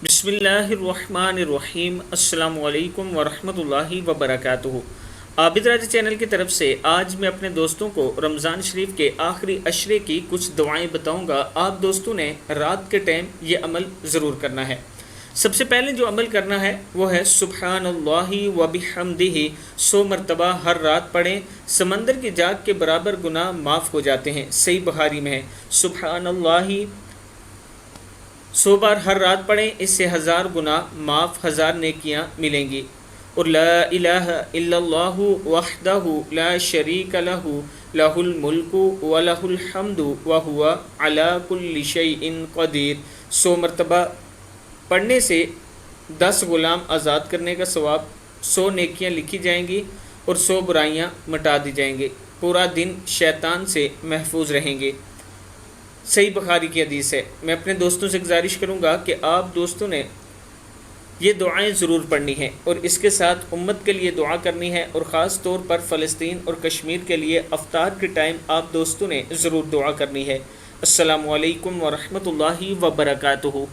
بسم اللہ الرحمن الرحیم۔ السلام علیکم ورحمۃ اللہ وبرکاتہ۔ عابد راجہ چینل کی طرف سے آج میں اپنے دوستوں کو رمضان شریف کے آخری عشرے کی کچھ دعائیں بتاؤں گا۔ آپ دوستوں نے رات کے ٹائم یہ عمل ضرور کرنا ہے۔ سب سے پہلے جو عمل کرنا ہے وہ ہے سبحان اللہ و بحمدہ 100 مرتبہ ہر رات پڑھیں۔ سمندر کی جاگ کے برابر گناہ معاف ہو جاتے ہیں۔ صحیح بخاری میں ہے سبحان اللہ 100 بار ہر رات پڑھیں، اس سے 1000 گناہ معاف، 1000 نیکیاں ملیں گی۔ اور لا الہ الا اللہ وحدہ لا شریک لہ لہ الملک ولہ الحمد وہو علی کل شیء قدیر 100 مرتبہ پڑھنے سے 10 غلام آزاد کرنے کا ثواب، 100 نیکیاں لکھی جائیں گی اور 100 برائیاں مٹا دی جائیں گی۔ پورا دن شیطان سے محفوظ رہیں گے۔ صحیح بخاری کی حدیث ہے۔ میں اپنے دوستوں سے گزارش کروں گا کہ آپ دوستوں نے یہ دعائیں ضرور پڑھنی ہیں اور اس کے ساتھ امت کے لیے دعا کرنی ہے، اور خاص طور پر فلسطین اور کشمیر کے لیے افطار کے ٹائم آپ دوستوں نے ضرور دعا کرنی ہے۔ السلام علیکم ورحمۃ اللہ وبرکاتہ۔